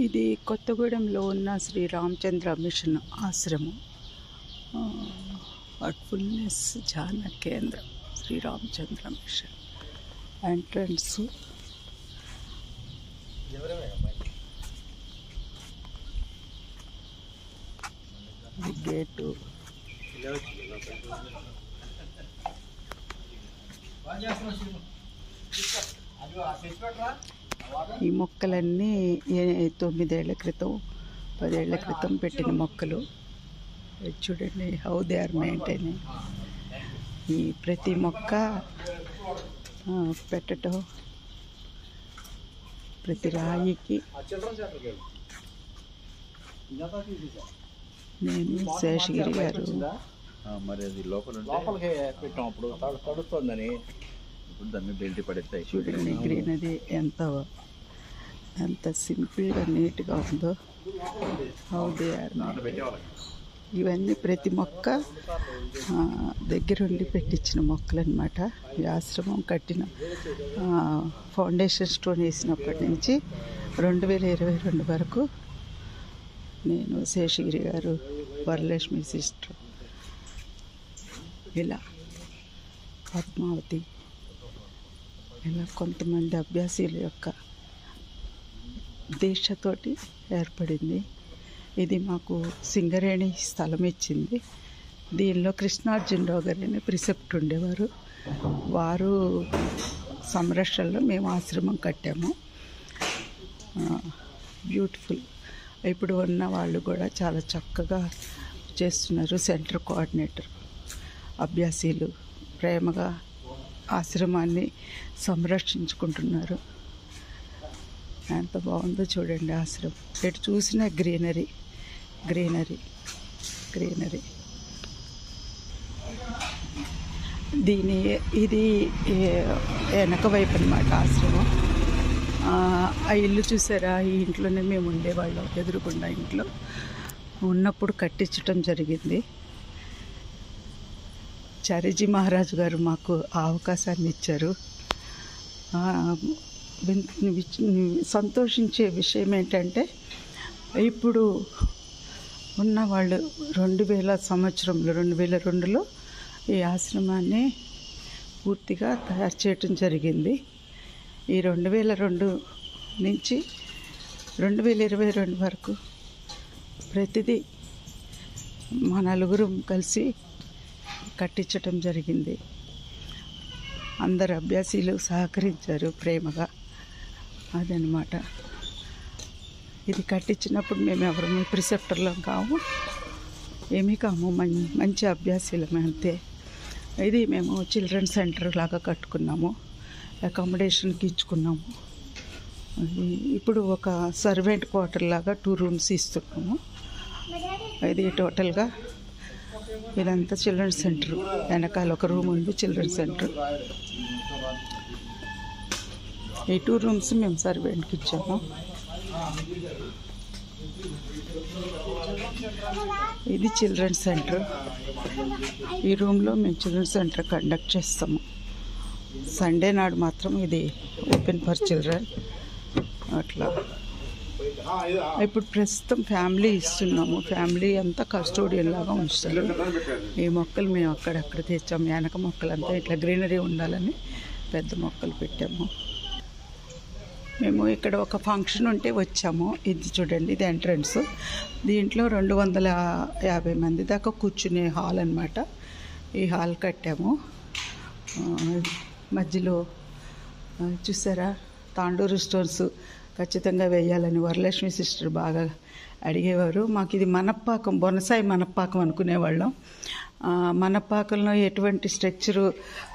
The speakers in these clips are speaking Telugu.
ఇది కొత్తగూడెంలో ఉన్న శ్రీ రామచంద్ర మిషన్ ఆశ్రమం, హార్ట్ఫుల్నెస్ ధ్యాన కేంద్రం. Shri Ramachandra mission entrance. Gate. ఈ మొక్కలన్నీ 9 ఏళ్ల క్రితం 10 ఏళ్ల క్రితం పెట్టిన మొక్కలు. చూడండి హౌ దే ఆర్ మెయింటైనింగ్. ఈ ప్రతి మొక్క పెట్టడం, ప్రతి రాయికి. నేను శేషగిరి గారు. మరి అది లోపలికి పెట్టాం, అప్పుడు తడుస్తుందని ఇప్పుడు దాన్ని బెల్ట్ పడేస్తాయి. చూడండి గ్రీనరీ ఎంత సింపుల్గా నీట్గా ఉందో. How they are. ఇవన్నీ ప్రతి మొక్క దగ్గరుండి పెట్టించిన మొక్కలు అన్నమాట. ఈ ఆశ్రమం కట్టిన ఫౌండేషన్ స్టోన్ వేసినప్పటి నుంచి 2022 వరకు నేను, శేషగిరి గారు, వరలక్ష్మి సిస్టర్, ఇలా పద్మావతి, ఇలా కొంతమంది అభ్యాసీల యొక్క దీక్షతోటి ఏర్పడింది. ఇది మాకు సింగరేణి స్థలం ఇచ్చింది. దీనిలో కృష్ణార్జునరావు గారని ప్రిసెప్ట్ ఉండేవారు. వారు సంరక్షణలో మేము ఆశ్రమం కట్టాము. బ్యూటిఫుల్. ఇప్పుడు ఉన్న వాళ్ళు కూడా చాలా చక్కగా చేస్తున్నారు. సెంటర్ కోఆర్డినేటర్, అభ్యాసీలు ప్రేమగా ఆశ్రమాన్ని సంరక్షించుకుంటున్నారు. ఎంత బాగుందో చూడండి ఆశ్రమం. ఎటు చూసిన గ్రీనరీ గ్రీనరీ గ్రీనరీ. ఇది వెనక వైపు అన్నమాట ఆశ్రమం. ఆ ఇల్లు చూసారా? ఈ ఇంట్లోనే మేము ఉండేవాళ్ళం. ఎదురుకుండా ఇంట్లో ఉన్నప్పుడు కట్టించటం జరిగింది. చారీజీ మహారాజు గారు మాకు ఆ అవకాశాన్ని ఇచ్చారు. సంతోషించే విషయం ఏంటంటే, ఇప్పుడు ఉన్న వాళ్ళు 2002లో ఈ ఆశ్రమాన్ని పూర్తిగా తయారు చేయటం జరిగింది. ఈ 2002 నుంచి 2022 వరకు ప్రతిదీ మా నలుగురు కలిసి కట్టించటం జరిగింది. అందరు అభ్యాసీలు సహకరించారు ప్రేమగా. అదనమాట. ఇది కట్టించినప్పుడు మేము ఎవరు ప్రిసెప్టర్లం కాము, ఏమీ కాము, మంచి అభ్యాసీలమే అంతే. ఇది మేము చిల్డ్రన్ సెంటర్ లాగా కట్టుకున్నాము, అకామిడేషన్కి ఇచ్చుకున్నాము. ఇప్పుడు ఒక సర్వెంట్ క్వార్టర్ లాగా 2 రూమ్స్ ఇస్తున్నాము. ఇది టోటల్గా ఇదంతా చిల్డ్రన్ సెంటర్. వెనకాల ఒక రూమ్ ఉంది చిల్డ్రన్ సెంటర్. ఈ 2 రూమ్స్ మేము సర్వెంట్కి ఇచ్చాము. ఇది చిల్డ్రన్ సెంటర్. ఈ రూమ్లో మేము చిల్డ్రన్ సెంటర్ కండక్ట్ చేస్తాము. సండే నాడు మాత్రం ఇది ఓపెన్ ఫర్ చిల్డ్రన్. అట్లా ఇప్పుడు ప్రస్తుతం ఫ్యామిలీ ఇస్తున్నాము. ఫ్యామిలీ అంతా కస్టోడియన్ లాగా ఉంచుతారు. ఈ మొక్కలు మేము అక్కడక్కడ తెచ్చాము. వెనక మొక్కలంతా ఇట్లా గ్రీనరీ ఉండాలని పెద్ద మొక్కలు పెట్టాము. మేము ఇక్కడ ఒక ఫంక్షన్ ఉంటే వచ్చాము. ఇది చూడండి, ఇది ఎంట్రన్స్. దీంట్లో 250 మంది దాకా కూర్చునే హాల్ అన్నమాట. ఈ హాల్ కట్టాము. మధ్యలో చూసారా, తాండూరు స్టోన్స్ ఖచ్చితంగా వేయాలని వరలక్ష్మి సిస్టర్ బాగా అడిగేవారు. మాకు ఇది మనప్పాకం, బొనసాయి మనప్పాకం అనుకునేవాళ్ళం. మనప్పాకంలో ఎటువంటి స్ట్రక్చరు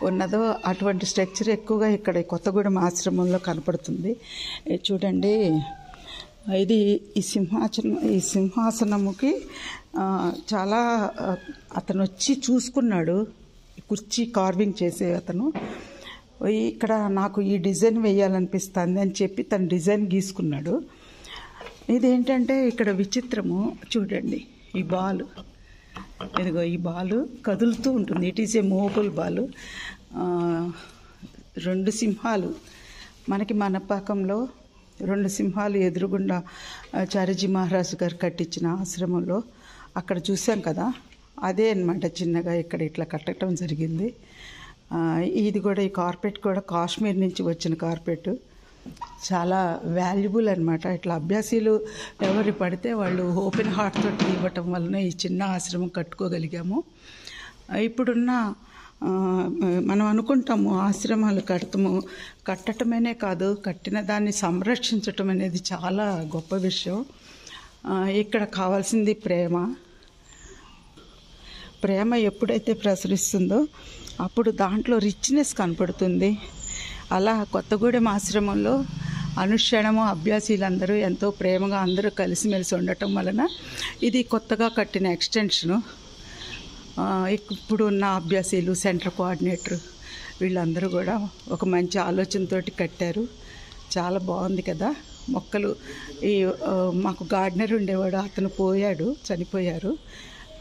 ఉన్నదో అటువంటి స్ట్రక్చర్ ఎక్కువగా ఇక్కడ కొత్తగూడెం ఆశ్రమంలో కనపడుతుంది. చూడండి, ఇది ఈ సింహాసనముకి చాలా అతను వచ్చి చూసుకున్నాడు. కుర్చీ కార్వింగ్ చేసే అతను ఇక్కడ నాకు ఈ డిజైన్ వేయాలనిపిస్తుంది అని చెప్పి తను డిజైన్ గీసుకున్నాడు. ఇదేంటంటే ఇక్కడ విచిత్రము చూడండి, ఈ బాల్, ఇదిగో ఈ బాలు కదులుతూ ఉంటుంది. It is a movable Balu. 2 సింహాలు మనకి మనపాకంలో 2 సింహాలు ఎదురుగుండా చారిజీ మహారాజు గారు కట్టించిన ఆశ్రమంలో అక్కడ చూసాం కదా, అదే అన్నమాట చిన్నగా ఇక్కడ ఇట్లా కట్టడం జరిగింది. ఇది కూడా, ఈ కార్పెట్ కూడా కాశ్మీర్ నుంచి వచ్చిన కార్పెట్, చాలా వాల్యుబుల్ అనమాట. ఇట్లా అభ్యాసీలు ఎవరు పడితే వాళ్ళు ఓపెన్ హార్ట్ తోటి ఇవ్వటం వలన ఈ చిన్న ఆశ్రమం కట్టుకోగలిగాము. ఇప్పుడున్న మనం అనుకుంటాము ఆశ్రమాలు కట్టడమేనే కాదు, కట్టిన దాన్ని సంరక్షించటం అనేది చాలా గొప్ప విషయం. ఇక్కడ కావాల్సింది ప్రేమ ఎప్పుడైతే ప్రసరిస్తుందో అప్పుడు దాంట్లో రిచ్నెస్ కనపడుతుంది. అలా కొత్తగూడెం ఆశ్రమంలో అనుక్షణము అభ్యాసీలందరూ ఎంతో ప్రేమగా అందరూ కలిసిమెలిసి ఉండటం వలన ఇది కొత్తగా కట్టిన ఎక్స్టెన్షను. ఇప్పుడు ఉన్న అభ్యాసీలు, సెంటర్ కోఆర్డినేటర్ వీళ్ళందరూ కూడా ఒక మంచి ఆలోచనతోటి కట్టారు. చాలా బాగుంది కదా. మొక్కలు మాకు గార్డెనర్ ఉండేవాడు, అతను చనిపోయారు.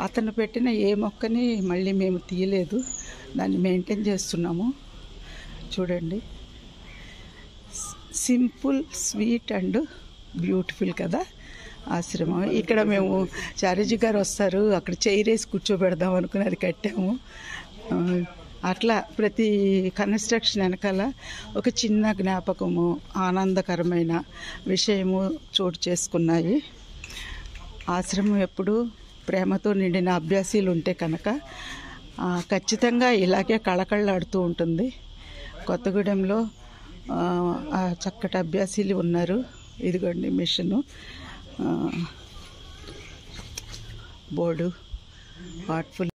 అతను పెట్టిన ఏ మొక్కని మళ్ళీ మేము తీయలేదు, దాన్ని మెయింటైన్ చేస్తున్నాము. చూడండి, సింపుల్, స్వీట్ అండ్ బ్యూటిఫుల్ కదా ఆశ్రమం. ఇక్కడ మేము చారిజీ గారు వస్తారు, అక్కడ చైర్ వేసి కూర్చోబెడదాం అనుకుని అది కట్టాము. అట్లా ప్రతి కన్స్ట్రక్షన్ వెనకాల ఒక చిన్న జ్ఞాపకము, ఆనందకరమైన విషయము చోటు చేసుకున్నాయి. ఆశ్రమం ఎప్పుడు ప్రేమతో నిండిన అభ్యాసీలు ఉంటే కనుక ఖచ్చితంగా ఇలాగే కళకళలాడుతూ ఉంటుంది. కొత్తగూడెంలో చక్కటి అభ్యాసీలు ఉన్నారు. ఇదిగోండి మిషను, బోర్డు, హార్ట్ఫుల్.